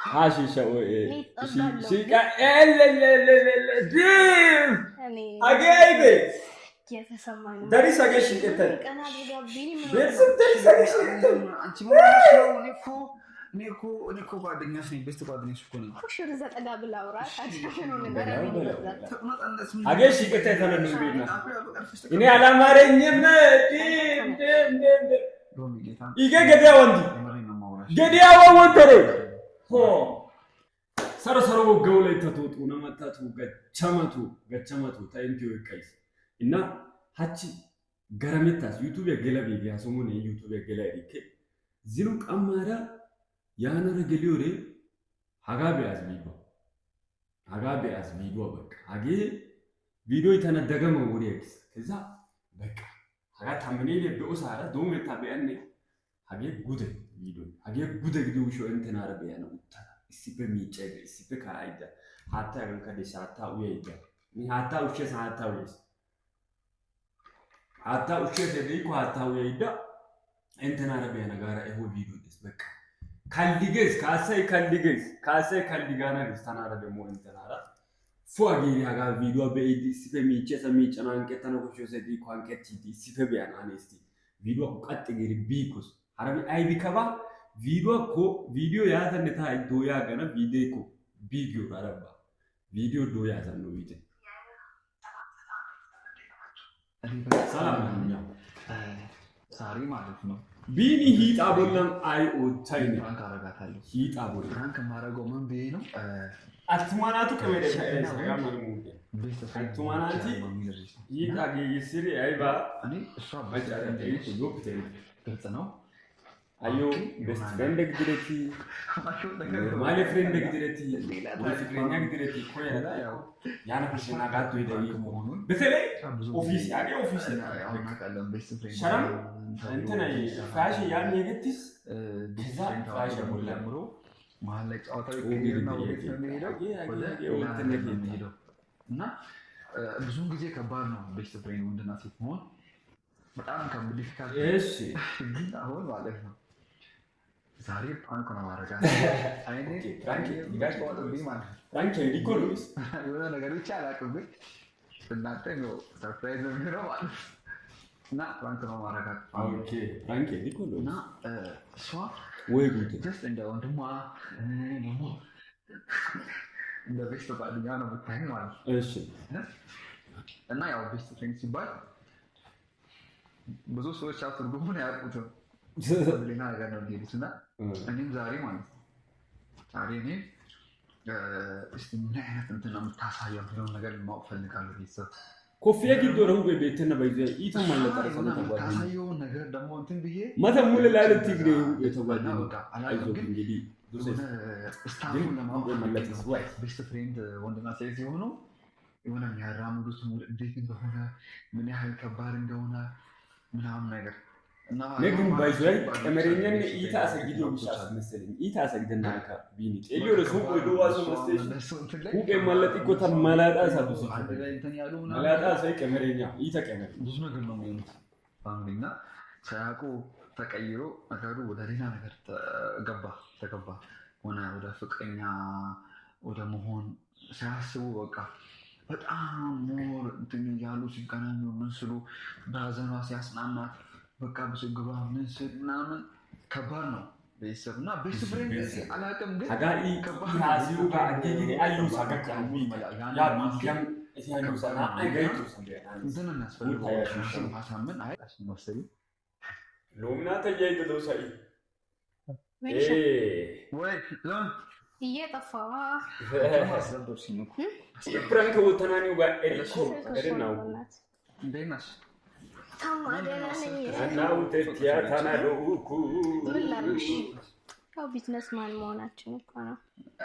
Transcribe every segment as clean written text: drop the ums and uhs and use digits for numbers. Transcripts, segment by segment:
حاشيشة شيكا ديم أجايبه داري ساقي شيكتن بيرسم داري ساقي شيكتن أنت ما شلون نيكو ጓደኛሽ ነኝ ቤስት ጓደኛሽ እኮ ነኝ እሺ ረዛት አጋብላ አውራት አገ ሽቀተ ተነዱ ቢና እኔ አላማረኝም ይገ ገዲያ ወንዲ ገዲያ ወንደረ ሆ ሰረሰሮ ገውላይ ተቶጡ ነመታቱ ገቸመቱ ታይንቲዮ ይቀይስ እና ሀቺ ገረመታስ ዩቲዩብ የገለቢ ያሶሙን ዩቲዩብ የገለቢ ዝሉ ቀማራ ያነረ ገሊዮሬ ሀጋቢ አዝሚዶ በቃ ሀጌ ቪዲዮ የተነደገመ ወሪያክስ ከዛ በቃ ሀጋ ታምኔል በኡሳራ ዶሜታ በእኔ ሀጌ ጉደ ቪዲዮ ሀጌ ጉደ ቪዲዮ ሾ እንትና አረቢያ ነው ታ ሲበ ሚጨገ ሲበ ካይዳ ሀታ ገን ከደሳ ሀታ ወይዳ ኒ ሀታ ውሸ ሀታ ወይስ ሀታ ውሸ ደሪኩ ሀታ ወይዳ እንትና አረቢያ ነጋራ ይሁ ቪዲዮ ደስ በቃ ካልዲገስ ካሳይ ካልዲጋና ደስታናራ ደሞ እንተናራ ፎአጊሪ ሃጋ ቪዲዮ በኢዲ ሲፈሚቼ ሰሚጨና አንቀተነ ኮቾ ሰዲ ኳንቀቲ ዲ ሲፈቢያን አኔስቲ ቪዲዮ ቀጥ ጊሪ ቢኩስ አረቢ አይ ቢከባ ቪዲዮ ያተነታ ዶያ ገነ ቪዲዮ ኮ ቢጊዮ አረባ ቪዲዮ ዶያ ዘን ነው ቪዲዮ ሰላም ነው ሳሪ ማለት ነው ቢኒ ሂጣ ቦለም አይ ኦታይኒ ፍራንክ አረጋታለሁ ሂጣ ቦለም ፍራንክ ማረገው ምን ብዬ ነው አትማናቱ ከመደ ሰጋም ነው አትማናቲ ሂጣ ገይስሪ አይባ እኔ እሷ ባጫረ ደይት ዮፕቴ ግልጽ ነው አዮ ቤስት ፍሬንድ ግድረቲ ማለ ፍሬንድ ግድረቲ ፍሬንድ ግድረቲ ኮይና ያው ያና ፍሽና ጋቶ ይደይ በተለይ ኦፊስ ያው እናቃለን ቤስት ፍሬንድ ሸራም እንትና ፋሽ ያን የግትስ ከዛ ፋሽ ሙላምሮ መሀል ላይ ጨዋታው ይቀየርና ወዴት ነው የሚሄደው እና ብዙ ጊዜ ከባድ ነው ቤስት ፍሬንድ ወንድና ሴት መሆን በጣም ከብዲፊካል እሺ ግን አሁን ማለት ነው ዛሬ ፕራንክ ነው ማረጋ አይኔ ፕራንክ ይጋጭዋለብኝ ማለት ነው ፕራንክ ዲኮሉስ የሆነ ነገር ብቻ አላውቅም ግን እናንተ ነው ሰርፕራይዝ ነው የሚሆነው ማለት ነው እና ፕራንክ ነው ማረጋ ኦኬ ፕራንክ ዲኮሉስ እና እሷ ወይ ጉድ ጀስት እንደ ወንድሟ ደግሞ እንደ ቤስት ጓደኛ ነው የምታየኝ ማለት ነው እሺ እና ያው ቤስት ፍሬንድ ሲባል ብዙ ሰዎች አትርጉሙን አያውቁትም ሌላ ነገር ነው የሚሄዱት እና እኔም ዛሬ ማለት ነው ዛሬ እኔ እስቲ ምን አይነት እንትን ነው የምታሳየው ብለውን ነገር ማወቅ ፈልጋለሁ ቤተሰብ ኮፊያ ጊዶ ነው በቤትና በይዘ ኢተማለ ተረፈነ ተጓደኝ ታሳየው ነገር ደግሞ እንትን ብዬ ማተሙለ ላለት ትግሬ የተጓደኝ አይዞ እንግዲህ ስታፉን ለማወቅ መለጥስ ወይ ቤስት ፍሬንድ ወንድና ሴት ሲሆኑ የሆነ የሚያራምዱት እንዴት እንደሆነ ምን ያህል ከባድ እንደሆነ ምናምን ነገር እና ነግን ባይዘይ ቀመረኛን ኢታ አሰግዲው ብቻስ መሰለኝ ኢታ አሰግደናካ ቢኒ ጤሊዮ ለሱቅ ወዶ ዋሶ መስቴሽ ሁቄ ማለት እኮ ተማላጣ ሳብሱ እንትን ያሉ ማላጣ ሳይ ቀመረኛ ኢታ ቀመረ ብዙ ነገር ነው የሚሆኑት አሁንና ሳያውቁ ተቀይሮ ነገሩ ወደ ሌላ ነገር ተገባ ሆነ ወደ ፍቅረኛ ወደ መሆን ሳያስቡ በቃ በጣም ሞር እንትን ያሉ ሲገናኙ ምን ስሉ በሀዘኗ ሲያጽናናት በቃ በችግሯ ምን ስል ምናምን ከባድ ነው ቤተሰብ እና ቤስት ፍሬንድ አላውቅም ግን አጋኢ ያዚው ጋር አገጊሪ አዩ ሳገካ ያ ቢዲያም እያዩ ሰና አይገይቱ ሰንደና እንትን እናስፈልገው ማሳመን አይ አስመሰሉ ሎምና ተያይቶ ደውሳይ ወይ ሎን እየጠፋ ማስለምዶች ሲነኩ ፕራንክ ወተናኒው ጋር ኤሪኮ ኤሪናው እንደናስ እናው ተቲያ ታናዶኩ ምላሽ ያው ቢዝነስ ማን መሆናችን እኮ ነው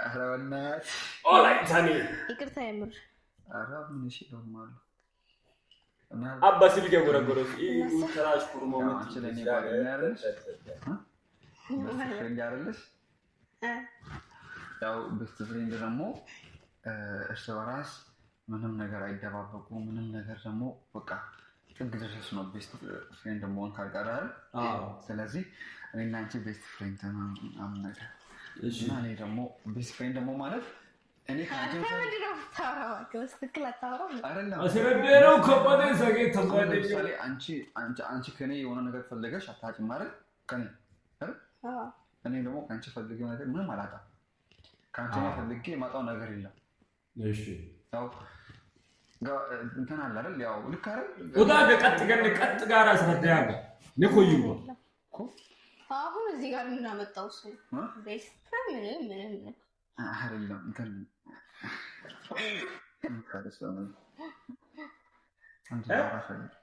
አራውናት ኦላይ ታኒ ይቅርታ የምር አራው ምን እሺ ኖርማል እና አባስ ልጅ ጎረጎረስ ተራሽ ኩርሞ ማችለኝ ያረልሽ ፍሬንድ ያረልሽ ያው ቤስት ፍሬንድ ደግሞ እርስ በራስ ምንም ነገር አይደባበቁ ምንም ነገር ደግሞ በቃ ጥግ ድረስ ነው ቤስት ፍሬንድ መሆን ካልቀረ ስለዚህ እኔና አንቺ ቤስት ፍሬንድ ነን ነገር እና እኔ ደግሞ ቤስት ፍሬንድ ደግሞ ማለት እኔ ካንቺ ምንድነው ታውራው ከስትክል አታውራው አይደለም አስረዳው ከበደ ሰገ ተባደ ለምሳሌ አንቺ ከኔ የሆነ ነገር ፈልገሽ አታጭም ማለት ከኔ አይደል እኔ ደግሞ ካንቺ ፈልጌው ነገር ምንም አላጣም ካንቺ ፈልጌ ማጣው ነገር የለም እሺ ያው እንትን አለ አይደል ያው ልክ አይደል ወዳ ቀጥ ጋር አስረዳው ነኮዩ አሁን እዚህ ጋር ምን አመጣው እሱ ቤስት ፍሬንድ ምን አይደለም እንትን ካደሰነ አንተ አራፈልኩ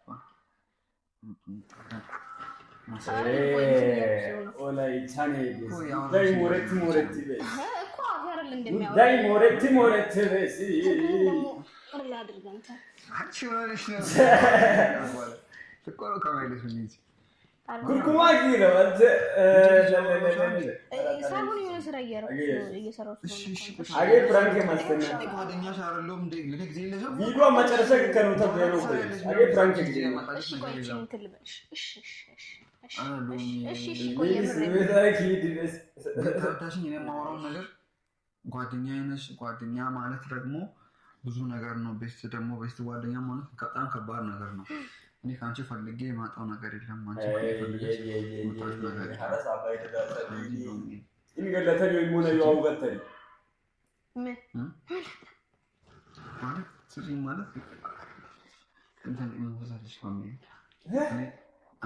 ኦላይ ቻኔ ዳይ ሞረት በስ እኮ አገር እንደሚያወራ ዳይ ሞረት በስ ወላ አድርገንታ አንቺ ወለሽ ነው ተቆሮ ካሜልሽ እንጂ ኩርኩማ ጊሎ አንተ ሳሙን የሆነ ስራ እየሰራው አገ ፍራንክ ማስተና ጓደኛሽ አይደለም እንደ ለጊዜ ለዘው ቪዲዮ መጨረሻ ከነው ተበለው አገ ፍራንክ ጊዜ ታታሽኝ እኔ የማወራው ነገር ጓደኛዬ ነሽ ጓደኛ ማለት ደግሞ ብዙ ነገር ነው ቤስት ደግሞ ቤስት ጓደኛ ማለት በጣም ከባድ ነገር ነው እኔ ካንቺ ፈልጌ የማጣው ነገር የለም አንቺ ፈልገሽ የማጣው ነገር ሐራስ አባይ ተዳጣ እንገለተን ይሞነ ያው ገተን ማለት ስለዚህ ማለት እንትን እንወዛለሽ ማለት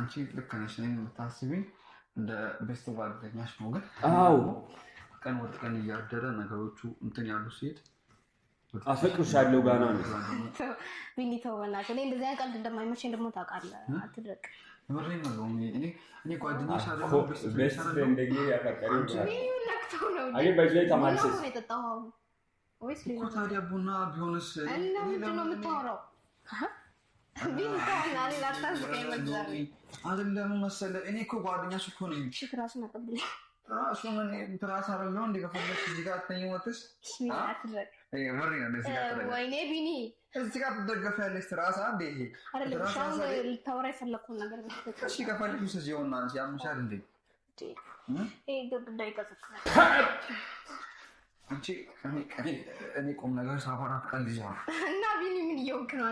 አንቺ ልክ ነሽ ነኝ የምታስቢኝ እንደ ቤስት ጓደኛሽ ነው ግን አው ቀን ወጥ ቀን እያደረ ነገሮቹ እንትን ያሉ ሲሄድ አፈቅርሻለሁ ጋና ነው ቢኒቶ ወላሂ እኔ እንደዚህ አይነት ቀልድ እንደማይመቸኝ ደግሞ ታውቃለህ አትድረቅ ወሬ ነው እኔ ጓደኛሽ አይደለም ቤስት ፍሬንድ እንደጌ ያፈቀረው ነክተው ነው አይ በዚህ ተማልሰ ነው የጠጣው ወይስ ሌላ እኮ ታዲያ ቡና ቢሆንስ እና ምንድን ነው የምታወራው ቢኒቶ ወላሂ ላታስቀኝ መግዛት አይደለም መሰለህ እኔ እኮ ጓደኛሽ እኮ ነኝ እሺ ራስን አቀብል ራሱ ምን ትራስ አይደለም እንደ ከፈለሽ እዚህ ጋር ተኝወጥስ አትድረቅ ወሬ ነው እዚህ ጋር ወይኔ ቢኒ እዚህ ጋር ትደገፊያለሽ ትራስ አንዴ ይሄ አይደለም ሻው ልታወራ የፈለኩት ነገር ነው እሺ ከፈለግሽ እዚህ ሆና አንቺ ያምሻል እንዴ ይሄ ግድ ይቀጥላል አንቺ እኔ ቁም ነገር ሳወራ ቀልጅ ነው እና ቢኒ ምን እየወክ ነው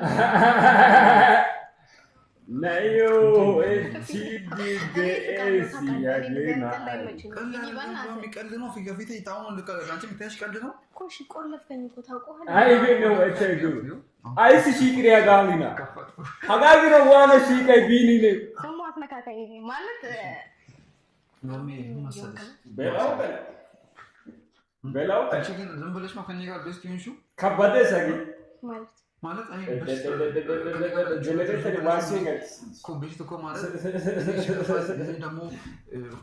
ናዮ ኤሲዲኤስ ያገና ቀልድ ነው ፊት ለፊት ይታውን አንቺ የምታይሽ ቀልድ ነው ኮሽ ቆለፍከኝ እኮ ታውቀዋለህ አይ ነው እተጉ አይስ ሺቅሪ ያጋሊና ሀጋጊ ነው ዋና ሺቀይ ቢኒ ነው ደግሞ አትነካካኝ ማለት ኖርሜ መሰለሽ በላው አንቺ ግን ዝም ብለሽ ነው ከኔ ጋር ቤስት ይሁንሹ ከበደ ሰጊ ማለት አይ ጀነሬተር ዋሲንግ ኮምቢስት እኮ ማለት እኔ ደግሞ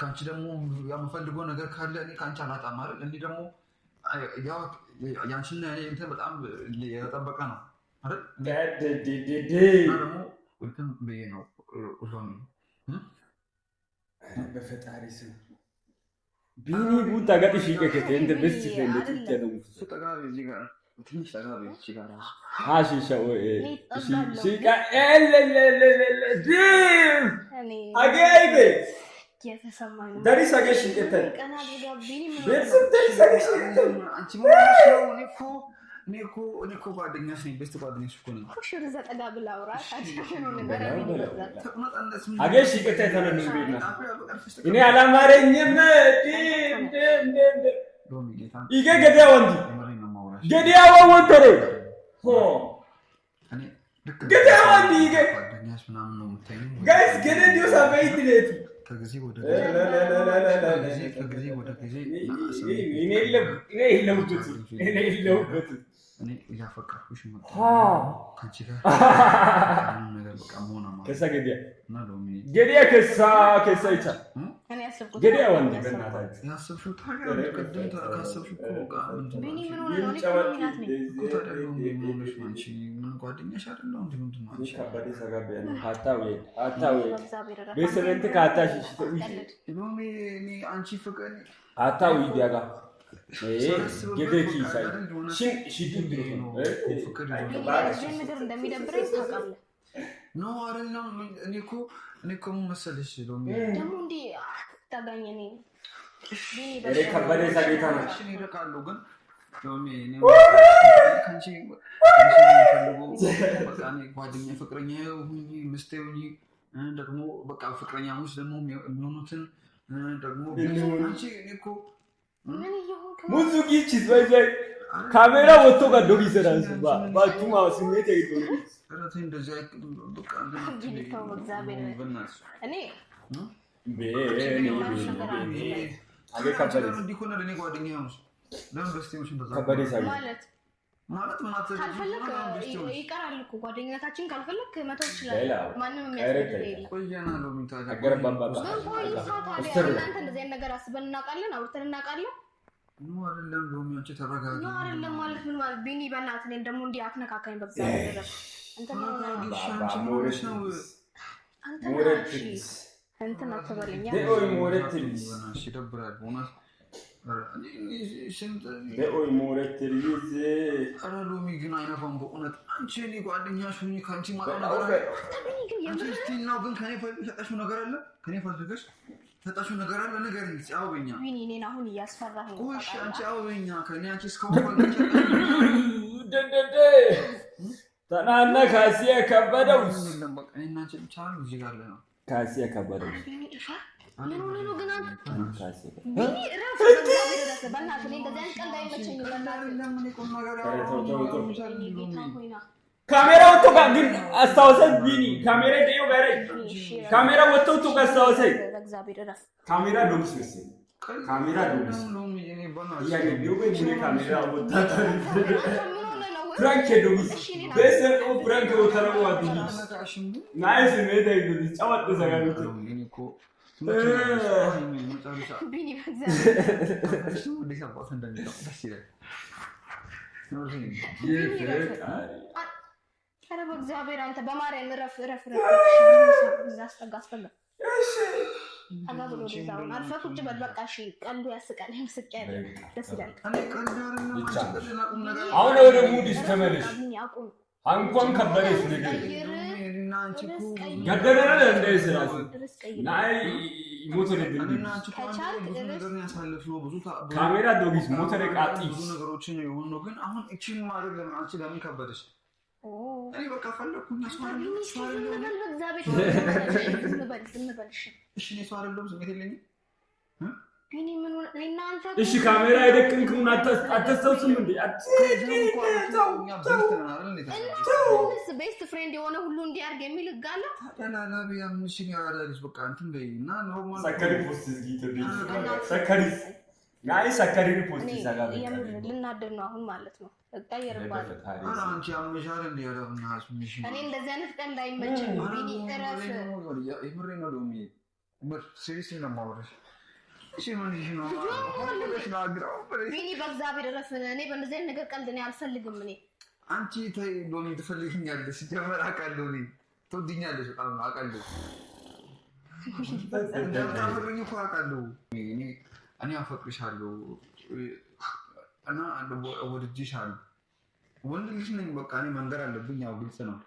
ካንቺ ደግሞ የምፈልገው ነገር ካለ እኔ ካንቺ አላጣም አይደል እኔ ደግሞ ያው ያንቺና እኔ እንትን በጣም የተጠበቀ ነው አይደል ደግሞ እንትን በየ ነው ሁሉም በፈጣሪ ስም ቢኒ ቡታ ጋር ሺቀከተ እንደ ቤስት ፍሬንድ ትተለው ተጋቢ እዚህ ጋር ትንሽ ተጋቢ እዚህ ጋር ሻው ሺቃ ዲም አገይቤ የተሰማኝ ዳሪ ሳገሽ ከተል ቀና ቢጋ ቢኒ ምን ቤስት ዳሪ ሳገሽ ከተል አንቺ ማለት ነው እኔ እኮ ጓደኛሽ ነኝ ቤስት ጓደኛሽ እኮ ነኝ ኩሽር ዘጠጋ ብላውራ ታዲያ ነው ነገር አገሽ ከተል ተነኑ ቢና እኔ አላማረኝም ይገ ገዲያ ወንዲ ገዲያ ወንተረ ሆ ገዲያ ወንዲ ይገ ጓደኛሽ ምናምን ነው የምታየው ጋይስ ገዲያ ሳበይት ለት ከጊዜ ወደ ጊዜ እኔ የለውበት እኔ እያፈቀርኩሽ ነው ካንቺ ጋር ነገር በቃ መሆን ማለት ከሳ ገዲያ እና ሎሚ ገዲያ ከሳ ይቻ እኔ ያሰብኩት ገዲያ ወንድ በእናታችሁ ያሰብሽው ታዲያ ቅድም ካሰብሽው እኮ በቃ ቢኒ ምን ሆነ ነው ለኮሚናት ነኝ እኮ ታዲያ ሎሚ ምንሽ አንቺ ምን ጓደኛሽ አይደለም እንዴ ምንድን ነው አንቺ ከባድ ሰጋበያ ነው አታው ቤተሰብንት ካታሽ ሎሚ እኔ አንቺ ፍቅር አታው ይዲያጋ ገደኪ ሳይ ሽድድ ነው ፍቅር ይሄን ነገር እንደሚደብረኝ ታውቃለህ ኖ አይደለም እኔ እኮ ምን መሰለሽ ሎሚ ደግሞ እንዴ ታጋኝ እኔ እኔ ከበደ ሳጌታ ነው ይረቃሉ ግን ጓደኛ ፍቅረኛ ምስቴ ደግሞ በቃ ፍቅረኛሞች ደግሞ የሚሆኑትን ደግሞ ሙዙ ጊችስ በይ ካሜራ ወጥቶ ጋር ዶግ ይሰራል ባቱማ ስሜት ይገኝ እንደዚህ በቃ እኔ አገ ከበደ እንዲሆነ ለኔ ጓደኛዬ ነው ለምን በስቴዎች እንደዛ ከበደ ሳጌ ማለት ካልፈለክ ይቀራል እኮ ጓደኛታችን ካልፈለክ መተው ይችላል ማንንም የሚያስፈልግ የለም ቆየና ነው ምንታጋ አገረባባ እናንተ እንደዚህ ነገር አስበን እናውቃለን አውርተን እናውቃለን ነው አይደለም ሎሚያንቺ ተረጋጋ ነው አይደለም ማለት ምን ማለት ቢኒ በእናትህ እኔን ደግሞ እንዲህ አትነካካኝ በእግዚአብሔር ደረስ አንተ ነው ተበለኛ ደኦይ ሞረትልስ ይደብራል ሆነስ ደኦይ ሞረትልስ አራሎሚ ግን አይነፋም በእውነት አንቺ እኔ ጓደኛሽ ሁኚ ካንቺ ማለት ነገር አለ አንቺ ስቲናው ግን ከኔ ፈጣሽው ነገር አለ ከኔ ፈልገሽ ፈጣሽው ነገር አለ ነገር እንጂ አውበኛ ቢኒ እኔን አሁን እያስፈራኸኝ ነው እሺ አንቺ አውበኛ ከኔ አንቺ እስካሁን ደደደ ታናና ካሲያ ከበደው ምንም በቃ እኔና አንቺ ብቻ ነው እዚህ ጋር ነው ካሲያ ከበደው ምን ሆነ ነው ግን አንተ ካሲያ ቢኒ ራስ በእናትህ እኔ እንደዚህ አይነት ቀልድ አይመቸኝም በእናትህ ካሜራ ወጥቶ ጋር ግን አስታውሰኝ ቢኒ ካሜራ ደዮ ጋር ካሜራ ወጥቶ ጋር አስታውሰኝ በእግዚአብሔር ራስ ካሜራ ዶክስ መሰለኝ ካሜራ ዶክስ ያኔ ዲዮ በሚኔ ካሜራ ወጣ ፍራንክ ዶክስ በሰው ፍራንክ ወተረው አድርጊ ናይስ ሜዳ ይሉት ጫወት ዘጋሉት ቢኒ በእግዚአብሔር ዲሳፖርት እንደሚለው ደስ ይላል ኧረ በእግዚአብሔር አንተ በማርያም ረፍ አስጠጋ እሺ አጋብሎ ደዛው አርፈህ ቁጭ በል በቃ እሺ ቀልዱ ያስቃል ያስቃል ደስ ይላል አሁን ወደ ሙዲስ ተመለሽ አንኳን ከበደሽ ነገር ገደለና እንደይስራስ ናይ ሞተር ድንድ ካሜራ ዶጊስ ሞተር ቃጢ ብዙ ነገሮችን የሆኑ ግን አሁን እቺን ማድረግ ለምን አንቺ ለምን ከበደሽ እኔ በቃ ፈለኩኝ እሺ ነው አይደለም ስሜት የለኝም ቢኒ ምን እናንተ እሺ ካሜራ አይደቅንኩም አታስተውስም እንዴ ቤስት ፍሬንድ የሆነ ሁሉ እንዲያርግ የሚል ጋላ ታላላ ቢያምሽ ነው ያዳልሽ በቃ እንትን በይና ኖርማል ሰከሪ ፖስት ዝጊት ሰከሪ ናይ ሰከሪ ፖስት ይሰጋል ልናደር ነው አሁን ማለት ነው ቀየርባል አንቺ አመሻር እንደ ያረብና አስሚሽ እኔ እንደዚህ አይነት ቀን እንዳይመቸኝ ቢኒ እረፍ ይምሬ ነው ሎሚ ምር ሲሪየስ ነው ማውረሽ እሺ ምን ይሽ ነው ቢኒ በእግዚአብሔር እረፍ እኔ በእንደዚህ አይነት ነገር ቀልድ እኔ አልፈልግም እኔ አንቺ ተይ ሎሚ ትፈልጊኛለሽ ጀመር አቃለው እኔ ትወድኛለሽ በጣም አቃለው እንደምታፈቅሪኝ እኮ አቃለው እኔ አፈቅርሻለሁ እና ወድጄሻለሁ ወንድ ልጅ ነኝ በቃ እኔ መንገር አለብኝ ያው ግልጽ ነው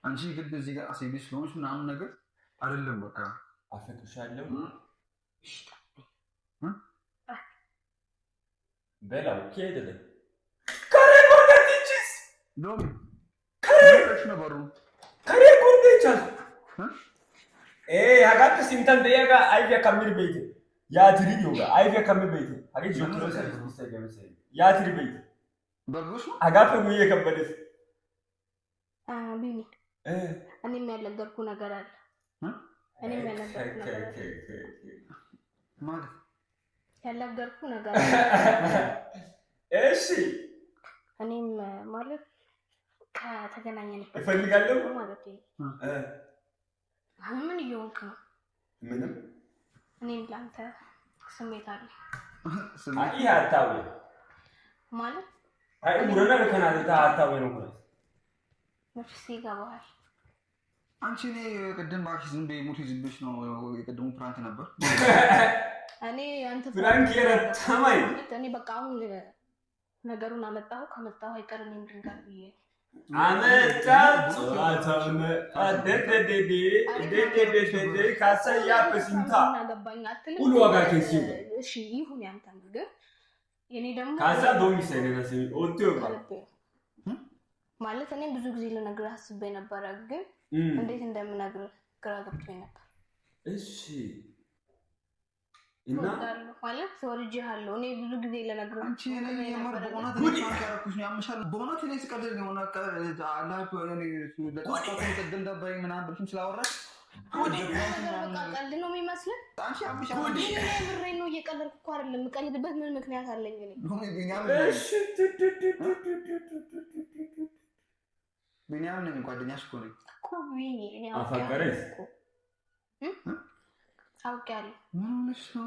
አንቺ ግድ እዚህ ጋር አሴቢስ ስለሆንሽ ምናምን ነገር አይደለም በቃ አፈቅርሻለሁ በላው ከሄደለ ከሬ ጎርደችስ ሎሚ ከሬሽ ነው በሩ ከሬ ጎርደቻስ ሀጋት ሲንተን ደያጋ አይያ ካሚር ቤት ያትሪ ዮጋ አይያ ካሚር ቤት ሀገ ጆክሮ ሰርቪስ ተገመሰ ያትሪ ቤት በርጎሽ አጋፈ ሙዬ ከበደስ ቢኒ እኔም ያልነገርኩ ነገር አለ እኔም ያልነገርኩ ነገር አለ ማለት ያልነገርኩ ነገር እሺ እኔም ማለት ከተገናኘንበት እፈልጋለሁ ማለት ምን ይሆንክ ነው ምንም እኔም ላንተ ስሜት አለ አይ አታው ማለት አይ ሙረና ከናታ አታው ነው ማለት ነፍስ ይገባል አንቺ እኔ ቅድም ባክሽ ዝም በይ ሙት ይዝብሽ ነው የቅድሙ ፕራንክ ነበር እኔ አንተ ፍራንክ የረታማይ እኔ በቃ አሁን ነገሩን አመጣው ከመጣው አይቀር እኔም ድንጋር ብዬ አመጣው ጾታውን አደደደደ ካሳያ በሲንታ ሁሉ ዋጋ ከሲው እሺ ይሁን ያንተም ግን የኔ ደግሞ ካሳ ዶሚስ አይነስ ኦንቲዮ ማለት እኔ ብዙ ጊዜ ልነግርህ አስቤ ነበር ግን እንዴት እንደምነግርህ ግራ ገብቶኝ ነበር እሺ እና ማለት ወርጄሃለሁ እኔ ብዙ ጊዜ ልነግርህ አንቺ እኔ የምር በእውነት ያረኩሽ ነው ያምሻል በእውነት እኔ ስቀልድ ነው እና አላህ እኔ ለጣጣ ተቀደም ደባይ ምናምን ብለሽም ስላወራሽ ቀልድ ነው የሚመስለው አንቺ አምሻል ብሬ ነው እየቀለድኩ እኮ አይደለም የምቀልድበት ምን ምክንያት አለኝ እሺ ቢኒያም ነኝ ጓደኛሽ እኮ ነኝ እኮ ቢኒ አፈቀረሽ አውቃለሁ ምን ሆነሽ ነው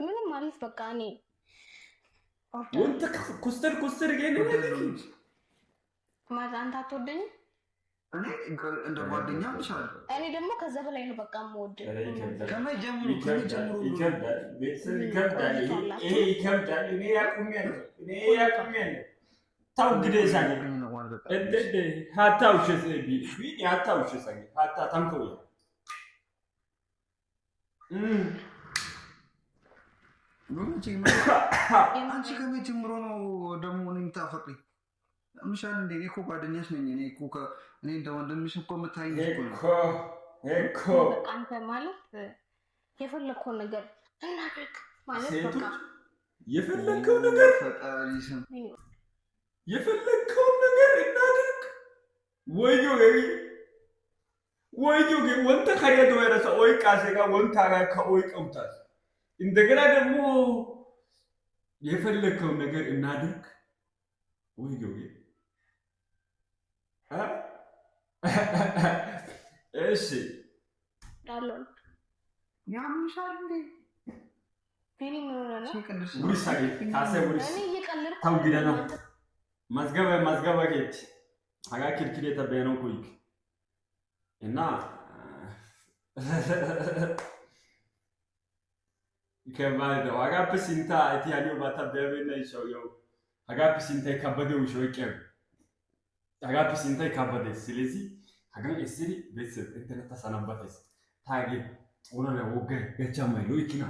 ምንም ማለት በቃ እኔ ወንተ ኩስተር ገኝ ማለት አንተ አትወደኝም እኔ እንደ ጓደኛ ብቻለሁ እኔ ደግሞ ከዛ በላይ ነው በቃ የምወድ ከመጀመሩ ይከብዳል እኔ ያቁሚያለሁ ታው ግዴ ሳኝ እንደ ሀታውሽ ቢኒ ሀታውሽ ሳኝ ሀታ ታንከው አንቺ ከመጀመሩ ነው ደግሞ እኔ የምታፈቅሪኝ ምሻል እንደ እኔ እኮ ጓደኛሽ ነኝ እኔ እኮ እኔ እንደ ወንድምሽ እኮ የምታይኝ እኮ አንተ ማለት የፈለከው ነገር እናድርግ ማለት በቃ የፈለከው ነገር እናድርግ ወይዮ ወንተ ከሬዶ የረሰ ወይ ቃሴጋ ወንታ ጋር ከኦይ ቀውታል እንደገና ደግሞ የፈለከው ነገር እናድርግ ወይዮ እሺ ዳሎን ያምሻል እንዴ ቢኒ ምን ሆነ ነው ጉሪሳጌ ካሴ ጉሪስ እኔ እየቀለድኩ ታው ግደና ማዝገባ ጌት አጋ ኪልኪሌታ በያነው ኮይክ እና ከማለ አጋፕ ሲንታ ኢታሊዮ ባታ በበና ይሾው አጋፕ ሲንታ ከበደው ይሾው አጋፕ ሲንታ ከበደ ስለዚህ አጋን እስሪ ቤተሰብ እንተነታ ሰናባተስ ታጌ ኦናና ወገ ገቻማ ሎይኪና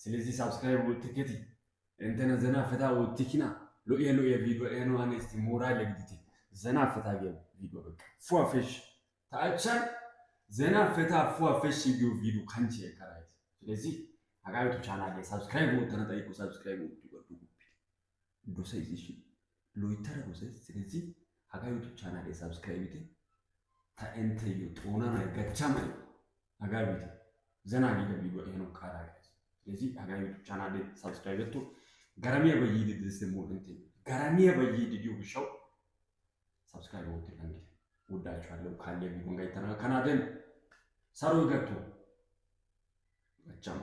ስለዚህ ሳብስክራይብ ወጥከቲ እንተነ ዘና ፈታ ወጥኪና ሎየ ቪዲዮ ኤኖዋን እስቲ ሞራል ለግዲቲ ዘና ፈታ ቪዲዮ በቃ ፏፈሽ ታቻን ዘና ፈታ ፏፈሽ ቪዲዮ ካንቺ የከራይ ስለዚህ አጋዩቱ ቻናል ላይ ሳብስክራይብ ወጥተና ጠይቁ ሳብስክራይብ ወጥቱ ዶሰይሽ ሎይተረ ዶሰይ ስለዚህ አጋዩቱ ቻናል ላይ ሳብስክራይብ ይተ ታንተዩ ጦናና ገቻማ አጋዩቱ ዘና ቪዲዮ ኤኖ ካራይ ስለዚህ አጋዩቱ ቻናል ላይ ሳብስክራይብ ወጥቱ ጋራሚያ በይድ ድረስ ሞልንት ጋራሚያ በይድ ዲዩ ሻው ሰብስክራይብ ወጥቱ እንግዲህ ወዳችኋለሁ ካለ ቪዲዮ ጋር ይተና ካናደን ሰሩ ይገቱ አቻማ